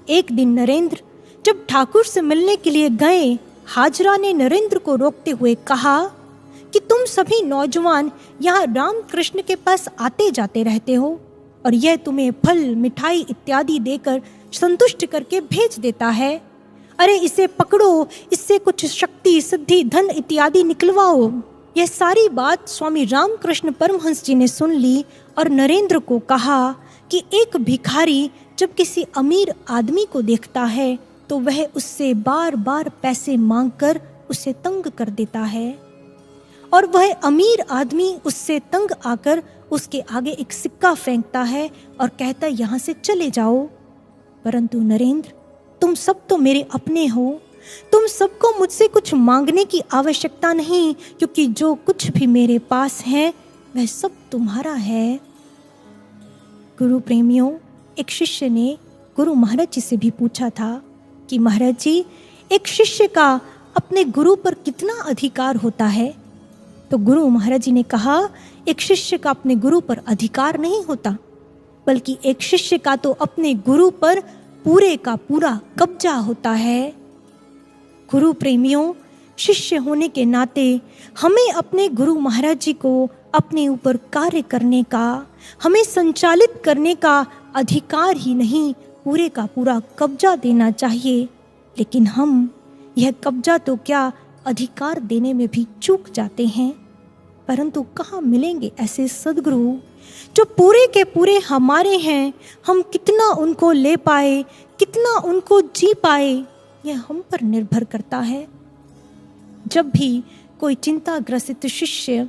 एक दिन नरेंद्र जब ठाकुर से मिलने के लिए गए, हाजरा ने नरेंद्र को रोकते हुए कहा कि तुम सभी नौजवान यहाँ रामकृष्ण के पास आते जाते रहते हो और यह तुम्हें फल मिठाई इत्यादि देकर संतुष्ट करके भेज देता है। अरे इसे पकड़ो, इससे कुछ शक्ति सिद्धि धन इत्यादि निकलवाओ। यह सारी बात स्वामी रामकृष्ण परमहंस जी ने सुन ली और नरेंद्र को कहा कि एक भिखारी जब किसी अमीर आदमी को देखता है तो वह उससे बार बार पैसे मांगकर उसे तंग कर देता है, और वह अमीर आदमी उससे तंग आकर उसके आगे एक सिक्का फेंकता है और कहता है यहाँ से चले जाओ। परंतु नरेंद्र, तुम सब तो मेरे अपने हो, तुम सबको मुझसे कुछ मांगने की आवश्यकता नहीं, क्योंकि जो कुछ भी मेरे पास है वह सब तुम्हारा है। गुरु प्रेमियों, एक शिष्य ने गुरु महाराज जी से भी पूछा था कि महाराज जी, एक शिष्य का अपने गुरु पर कितना अधिकार होता है? तो गुरु महाराज जी ने कहा, एक शिष्य का अपने गुरु पर अधिकार नहीं होता, बल्कि एक शिष्य का तो अपने गुरु पर पूरे का पूरा कब्जा होता है। गुरु प्रेमियों, शिष्य होने के नाते हमें अपने गुरु महाराज जी को अपने ऊपर कार्य करने का, हमें संचालित करने का अधिकार ही नहीं, पूरे का पूरा कब्जा देना चाहिए। लेकिन हम यह कब्जा तो क्या, अधिकार देने में भी चूक जाते हैं। परंतु कहाँ मिलेंगे ऐसे सद्गुरु जो पूरे के पूरे हमारे हैं। हम कितना उनको ले पाए, कितना उनको जी पाए, यह हम पर निर्भर करता है। जब भी कोई चिंताग्रसित शिष्य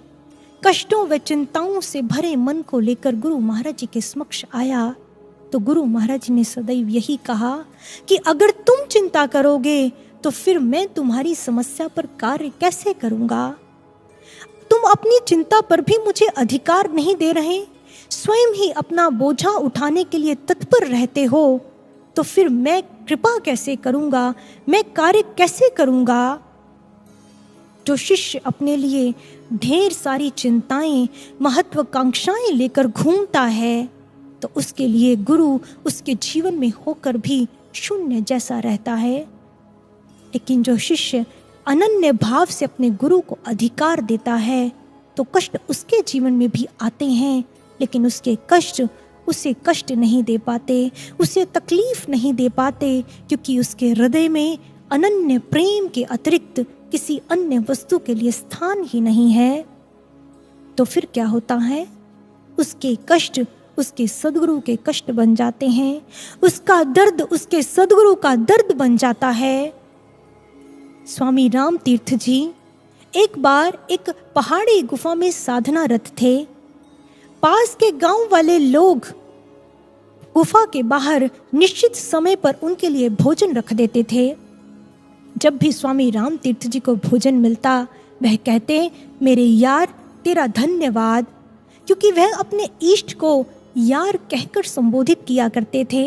कष्टों व चिंताओं से भरे मन को लेकर गुरु महाराज जी के समक्ष आया, तो गुरु महाराज जी ने सदैव यही कहा कि अगर तुम चिंता करोगे तो फिर मैं तुम्हारी समस्या पर कार्य कैसे करूंगा। तुम अपनी चिंता पर भी मुझे अधिकार नहीं दे रहे, स्वयं ही अपना बोझा उठाने के लिए तत्पर रहते हो, तो फिर मैं कृपा कैसे करूंगा, मैं कार्य कैसे करूंगा। जो शिष्य अपने लिए ढेर सारी चिंताएं, महत्वाकांक्षाएं लेकर घूमता है, तो उसके लिए गुरु उसके जीवन में होकर भी शून्य जैसा रहता है। लेकिन जो शिष्य अनन्य भाव से अपने गुरु को अधिकार देता है, तो कष्ट उसके जीवन में भी आते हैं, लेकिन उसके कष्ट उसे कष्ट नहीं दे पाते, उसे तकलीफ नहीं दे पाते, क्योंकि उसके हृदय में अनन्य प्रेम के अतिरिक्त किसी अन्य वस्तु के लिए स्थान ही नहीं है। तो फिर क्या होता है, उसके कष्ट उसके सद्गुरु के कष्ट बन जाते हैं, उसका दर्द उसके सद्गुरु का दर्द बन जाता है। स्वामी राम तीर्थ जी एक बार एक पहाड़ी गुफा में साधनारत थे। पास के गांव वाले लोग गुफा के बाहर निश्चित समय पर उनके लिए भोजन रख देते थे। जब भी स्वामी राम तीर्थ जी को भोजन मिलता, वह कहते, मेरे यार तेरा धन्यवाद, क्योंकि वह अपने इष्ट को यार कहकर संबोधित किया करते थे।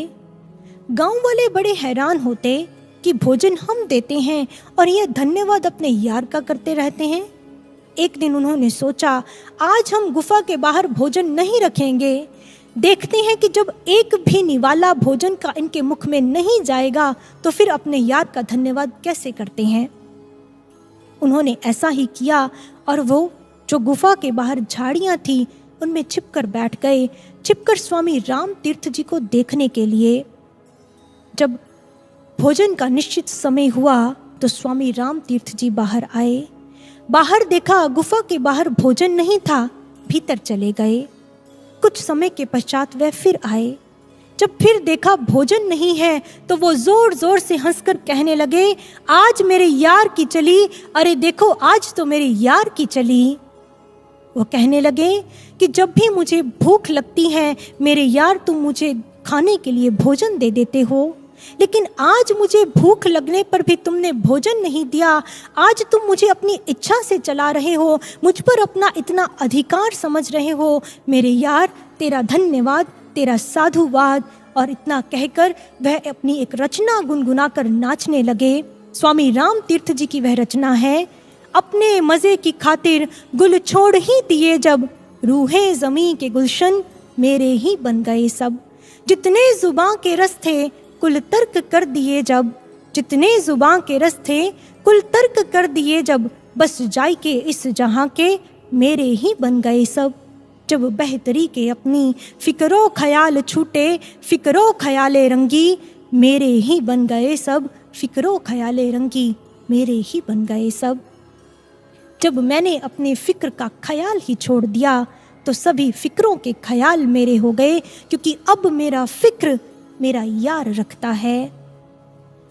गांव वाले बड़े हैरान होते कि भोजन हम देते हैं और यह धन्यवाद अपने यार का करते रहते हैं। एक दिन उन्होंने सोचा, आज हम गुफा के बाहर भोजन नहीं रखेंगे, देखते हैं कि जब एक भी निवाला भोजन का इनके मुख में नहीं जाएगा तो फिर अपने यार का धन्यवाद कैसे करते हैं। उन्होंने ऐसा ही किया और वो जो गुफा के बाहर झाड़ियाँ थी उनमें छिपकर बैठ गए, छिपकर स्वामी राम तीर्थ जी को देखने के लिए। जब भोजन का निश्चित समय हुआ तो स्वामी राम तीर्थ जी बाहर आए। बाहर देखा, गुफा के बाहर भोजन नहीं था, भीतर चले गए। कुछ समय के पश्चात वह फिर आए। जब फिर देखा भोजन नहीं है तो वो जोर जोर से हंसकर कहने लगे, आज मेरे यार की चली, अरे देखो आज तो मेरे यार की चली। वो कहने लगे कि जब भी मुझे भूख लगती है मेरे यार तुम मुझे खाने के लिए भोजन दे देते हो, लेकिन आज मुझे भूख लगने पर भी तुमने भोजन नहीं दिया। आज तुम मुझे अपनी इच्छा से चला रहे हो, मुझ पर अपना इतना अधिकार समझ रहे हो। मेरे यार तेरा धन्यवाद, तेरा साधुवाद। और इतना कहकर वह अपनी एक रचना गुनगुनाकर नाचने लगे। स्वामी राम तीर्थ जी की वह रचना है, अपने मजे की खातिर गुल छोड़ ही दिए जब, रूहे जमी के गुलशन मेरे ही बन गए सब। जितने जुबां के रस थे कुल तर्क कर दिए जब, जितने जुबां के रस थे कुल तर्क कर दिए जब, बस जाय के इस जहां के मेरे ही बन गए सब। जब बेहतरी के अपनी फिक्रो ख्याल छूटे, फिक्रो ख्याले रंगी मेरे ही बन गए सब, फिक्रो ख्याले रंगी मेरे ही बन गए सब। जब मैंने अपने फिक्र का ख्याल ही छोड़ दिया तो सभी फिक्रों के ख्याल मेरे हो गए, क्योंकि अब मेरा फिक्र मेरा यार रखता है।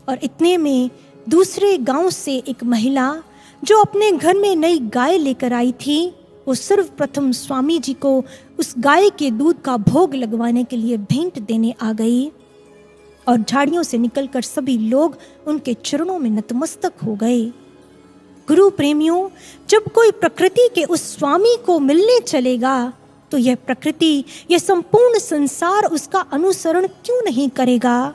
और इतने में दूसरे गांव से एक महिला जो अपने घर में नई गाय लेकर आई थी, वो सर्वप्रथम स्वामी जी को उस गाय के दूध का भोग लगवाने के लिए भेंट देने आ गई। और झाड़ियों से निकलकर सभी लोग उनके चरणों में नतमस्तक हो गए। गुरु प्रेमियों, जब कोई प्रकृति के उस स्वामी को मिलने चलेगा तो यह प्रकृति, यह संपूर्ण संसार उसका अनुसरण क्यों नहीं करेगा।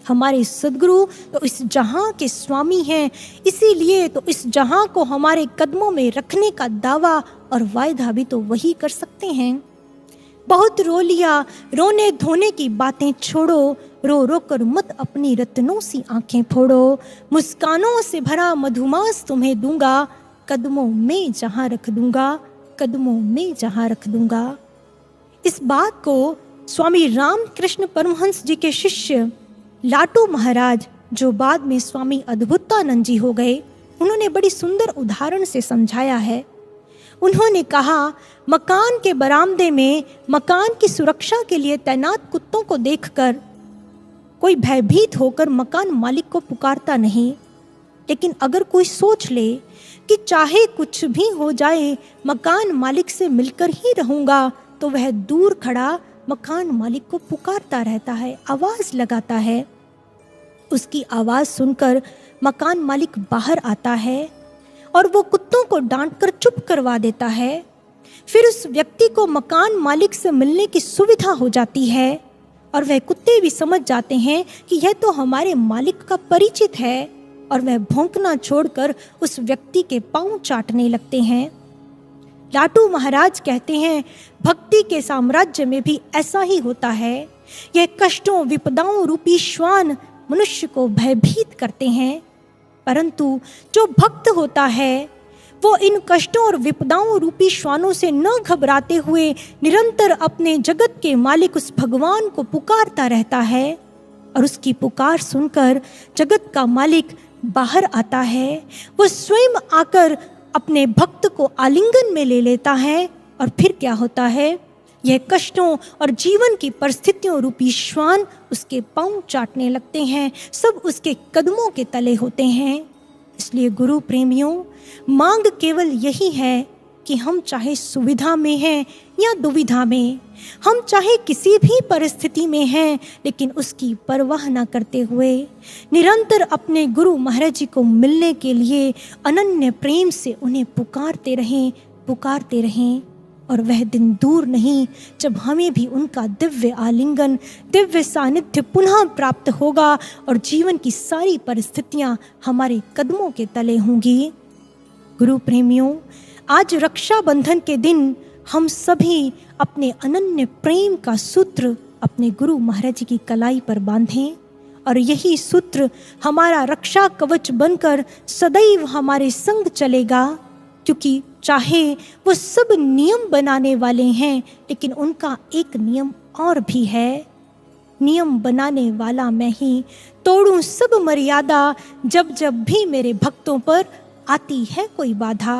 हमारे सद्गुरु तो इस जहां के स्वामी हैं, इसीलिए तो इस जहां को हमारे कदमों में रखने का दावा और वायदा भी तो वही कर सकते हैं। बहुत रो लिया, रोने धोने की बातें छोड़ो, रो रो कर मत अपनी रत्नों सी आंखें फोड़ो, मुस्कानों से भरा मधुमास तुम्हें दूंगा, कदमों में जहां रख दूंगा, कदमों में जहां रख दूंगा। इस बात को स्वामी रामकृष्ण परमहंस जी के शिष्य लाटू महाराज, जो बाद में स्वामी अद्भुतानंद जी हो गए, उन्होंने बड़ी सुंदर उदाहरण से समझाया है। उन्होंने कहा, मकान के बरामदे में मकान की सुरक्षा के लिए तैनात कुत्तों को देखकर कोई भयभीत होकर मकान मालिक को पुकारता नहीं, लेकिन अगर कोई सोच ले कि चाहे कुछ भी हो जाए मकान मालिक से मिलकर ही रहूंगा, तो वह दूर खड़ा मकान मालिक को पुकारता रहता है, आवाज लगाता है। उसकी आवाज सुनकर मकान मालिक बाहर आता है और वो कुत्तों को डांटकर चुप करवा देता है। फिर उस व्यक्ति को मकान मालिक से मिलने की सुविधा हो जाती है और वह कुत्ते भी समझ जाते हैं कि यह तो हमारे मालिक का परिचित है, और वह भौंकना छोड़कर उस व्यक्ति के पांव चाटने लगते हैं। लाटू महाराज कहते हैं, भक्ति के साम्राज्य में भी ऐसा ही होता है। यह कष्टों विपदाओं रूपी श्वान मनुष्य को भयभीत करते हैं, परंतु जो भक्त होता है वो इन कष्टों और विपदाओं रूपी श्वानों से न घबराते हुए निरंतर अपने जगत के मालिक उस भगवान को पुकारता रहता है, और उसकी पुकार सुनकर जगत का मालिक बाहर आता है। वो स्वयं आकर अपने भक्त को आलिंगन में ले लेता है, और फिर क्या होता है, यह कष्टों और जीवन की परिस्थितियों रूपी श्वान उसके पांव चाटने लगते हैं, सब उसके कदमों के तले होते हैं। इसलिए गुरु प्रेमियों, मांग केवल यही है कि हम चाहे सुविधा में हैं या दुविधा में, हम चाहे किसी भी परिस्थिति में हैं, लेकिन उसकी परवाह न करते हुए निरंतर अपने गुरु महाराज जी को मिलने के लिए अनन्य प्रेम से उन्हें पुकारते रहें। और वह दिन दूर नहीं जब हमें भी उनका दिव्य आलिंगन, दिव्य सानिध्य पुनः प्राप्त होगा और जीवन की सारी परिस्थितियां हमारे कदमों के तले होंगी। गुरु प्रेमियों, आज रक्षाबंधन के दिन हम सभी अपने अनन्य प्रेम का सूत्र अपने गुरु महाराज जी की कलाई पर बांधें, और यही सूत्र हमारा रक्षा कवच बनकर सदैव हमारे संग चलेगा। क्योंकि चाहे वो सब नियम बनाने वाले हैं, लेकिन उनका एक नियम और भी है, नियम बनाने वाला मैं ही, तोड़ूं सब मर्यादा जब जब भी मेरे भक्तों पर आती है कोई बाधा।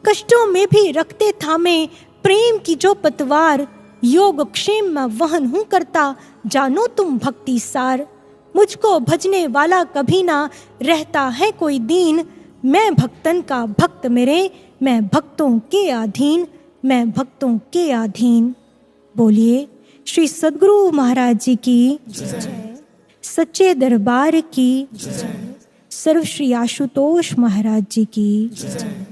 कष्टों में भी रखते थामे प्रेम की जो पतवार, योग क्षेम में वहन हूं करता, जानो तुम भक्ति सार। मुझको भजने वाला कभी ना रहता है कोई दीन, मैं भक्तन का भक्त मेरे, मैं भक्तों के अधीन, मैं भक्तों के अधीन। बोलिए श्री सद्गुरु महाराज जी की जय, सच्चे दरबार की जय, सर्व श्री आशुतोष महाराज जी की जय।